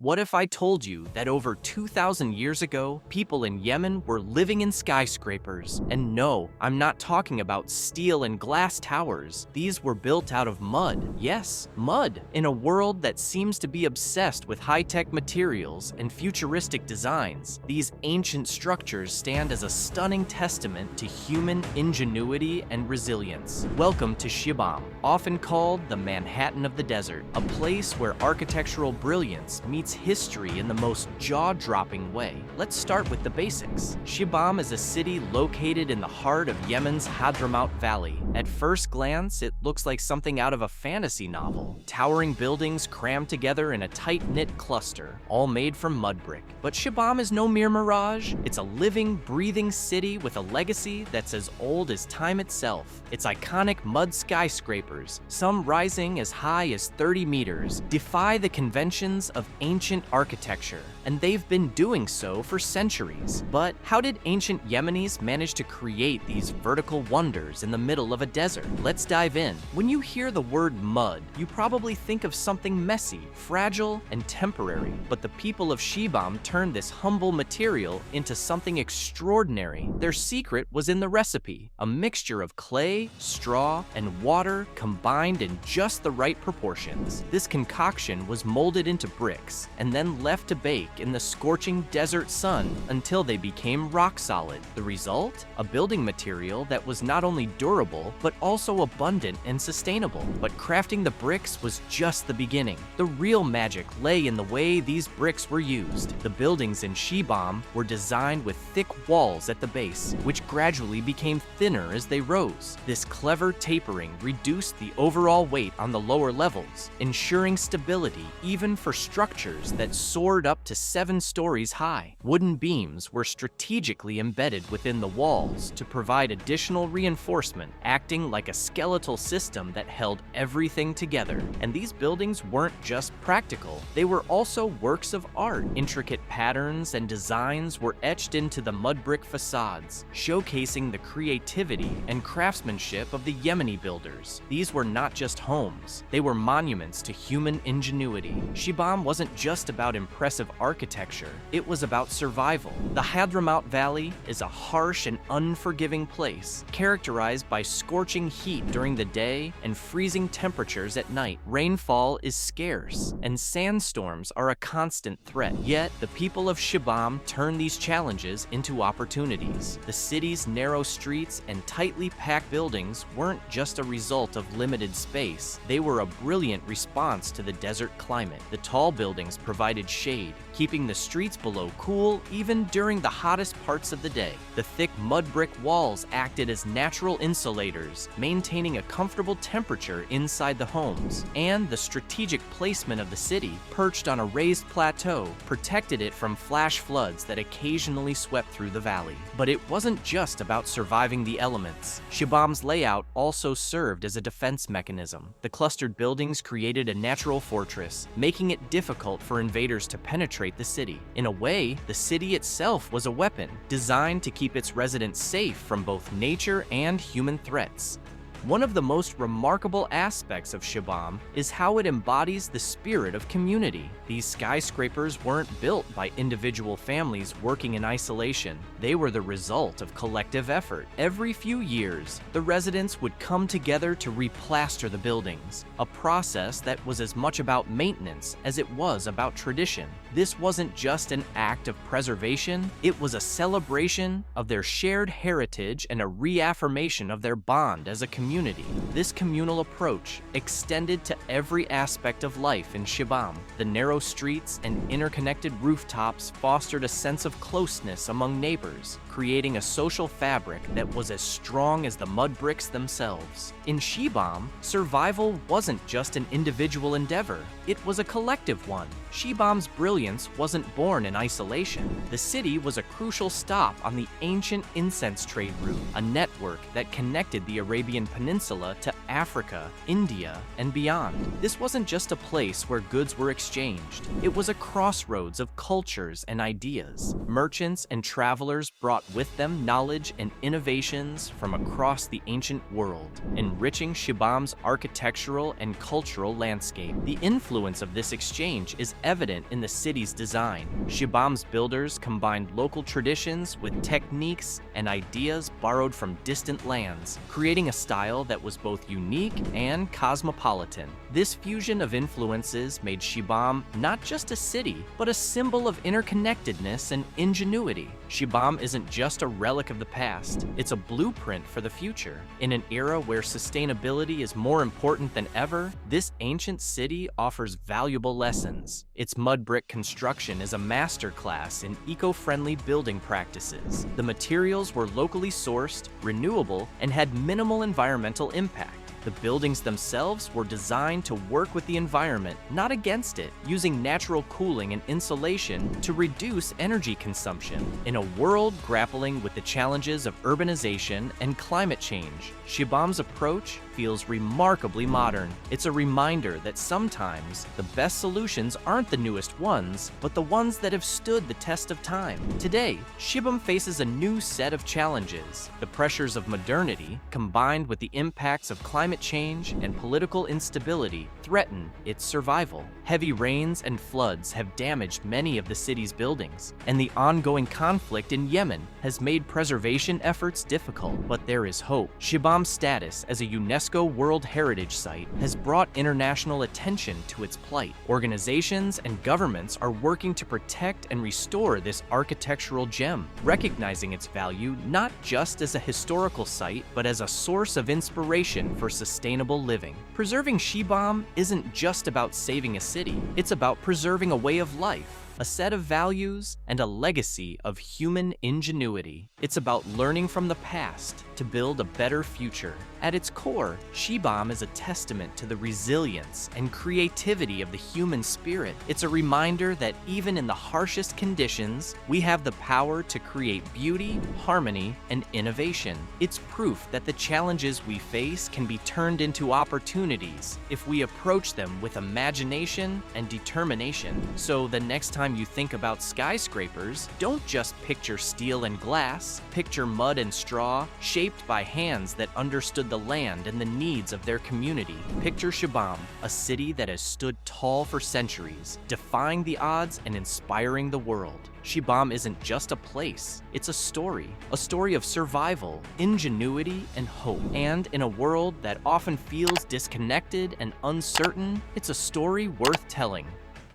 What if I told you that over 2,000 years ago, people in Yemen were living in skyscrapers? And no, I'm not talking about steel and glass towers. These were built out of mud. Yes, mud. In a world that seems to be obsessed with high-tech materials and futuristic designs, these ancient structures stand as a stunning testament to human ingenuity and resilience. Welcome to Shibam, often called the Manhattan of the desert, a place where architectural brilliance meets history in the most jaw-dropping way. Let's start with the basics. Shibam is a city located in the heart of Yemen's Hadramaut Valley. At first glance, it looks like something out of a fantasy novel. Towering buildings crammed together in a tight-knit cluster, all made from mud brick. But Shibam is no mere mirage. It's a living, breathing city with a legacy that's as old as time itself. Its iconic mud skyscrapers, some rising as high as 30 meters, defy the conventions of ancient architecture, and they've been doing so for centuries. But how did ancient Yemenis manage to create these vertical wonders in the middle of a desert? Let's dive in. When you hear the word mud, you probably think of something messy, fragile, and temporary. But the people of Shibam turned this humble material into something extraordinary. Their secret was in the recipe, a mixture of clay, straw, and water combined in just the right proportions. This concoction was molded into bricks and then left to bake in the scorching desert sun until they became rock solid. The result? A building material that was not only durable, but also abundant and sustainable. But crafting the bricks was just the beginning. The real magic lay in the way these bricks were used. The buildings in Shibam were designed with thick walls at the base, which gradually became thinner as they rose. This clever tapering reduced the overall weight on the lower levels, ensuring stability even for structures that soared up to 7 stories high. Wooden beams were strategically embedded within the walls to provide additional reinforcement, acting like a skeletal system that held everything together. And these buildings weren't just practical, they were also works of art. Intricate patterns and designs were etched into the mud brick facades, showcasing the creativity and craftsmanship of the Yemeni builders. These were not just homes, they were monuments to human ingenuity. Shibam wasn't just about impressive architecture, it was about survival. The Hadramaut Valley is a harsh and unforgiving place, characterized by scorching heat during the day and freezing temperatures at night. Rainfall is scarce, and sandstorms are a constant threat. Yet, the people of Shibam turn these challenges into opportunities. The city's narrow streets and tightly packed buildings weren't just a result of limited space, they were a brilliant response to the desert climate. The tall buildings provided shade, keeping the streets below cool even during the hottest parts of the day. The thick mud brick walls acted as natural insulators, maintaining a comfortable temperature inside the homes. And the strategic placement of the city, perched on a raised plateau, protected it from flash floods that occasionally swept through the valley. But it wasn't just about surviving the elements. Shibam's layout also served as a defense mechanism. The clustered buildings created a natural fortress, making it difficult for invaders to penetrate the city. In a way, the city itself was a weapon, designed to keep its residents safe from both nature and human threats. One of the most remarkable aspects of Shibam is how it embodies the spirit of community. These skyscrapers weren't built by individual families working in isolation. They were the result of collective effort. Every few years, the residents would come together to replaster the buildings, a process that was as much about maintenance as it was about tradition. This wasn't just an act of preservation, it was a celebration of their shared heritage and a reaffirmation of their bond as a community. This communal approach extended to every aspect of life in Shibam. The narrow streets and interconnected rooftops fostered a sense of closeness among neighbors, creating a social fabric that was as strong as the mud bricks themselves. In Shibam, survival wasn't just an individual endeavor, it was a collective one. Shibam's brilliance wasn't born in isolation. The city was a crucial stop on the ancient incense trade route, a network that connected the Arabian Peninsula to Africa, India, and beyond. This wasn't just a place where goods were exchanged. It was a crossroads of cultures and ideas. Merchants and travelers brought with them knowledge and innovations from across the ancient world, enriching Shibam's architectural and cultural landscape. The influence of this exchange is evident in the city's design. Shibam's builders combined local traditions with techniques and ideas borrowed from distant lands, creating a style that was both unique and cosmopolitan. This fusion of influences made Shibam not just a city, but a symbol of interconnectedness and ingenuity. Shibam isn't just a relic of the past, it's a blueprint for the future. In an era where sustainability is more important than ever, this ancient city offers valuable lessons. Its mud brick construction is a masterclass in eco-friendly building practices. The materials were locally sourced, renewable, and had minimal environmental impact. The buildings themselves were designed to work with the environment, not against it, using natural cooling and insulation to reduce energy consumption. In a world grappling with the challenges of urbanization and climate change, Shibam's approach feels remarkably modern. It's a reminder that sometimes the best solutions aren't the newest ones, but the ones that have stood the test of time. Today, Shibam faces a new set of challenges. The pressures of modernity, combined with the impacts of climate change and political instability, threaten its survival. Heavy rains and floods have damaged many of the city's buildings, and the ongoing conflict in Yemen has made preservation efforts difficult. But there is hope. Shibam's status as a UNESCO World Heritage Site has brought international attention to its plight. Organizations and governments are working to protect and restore this architectural gem, recognizing its value not just as a historical site, but as a source of inspiration for sustainable living. Preserving Shibam isn't just about saving a city, it's about preserving a way of life, a set of values, and a legacy of human ingenuity. It's about learning from the past to build a better future. At its core, Shibam is a testament to the resilience and creativity of the human spirit. It's a reminder that even in the harshest conditions, we have the power to create beauty, harmony, and innovation. It's proof that the challenges we face can be turned into opportunities if we approach them with imagination and determination. So the next time you think about skyscrapers, don't just picture steel and glass, picture mud and straw, shaped by hands that understood the land and the needs of their community. Picture Shibam, a city that has stood tall for centuries, defying the odds and inspiring the world. Shibam isn't just a place, it's a story of survival, ingenuity, and hope. And in a world that often feels disconnected and uncertain, it's a story worth telling.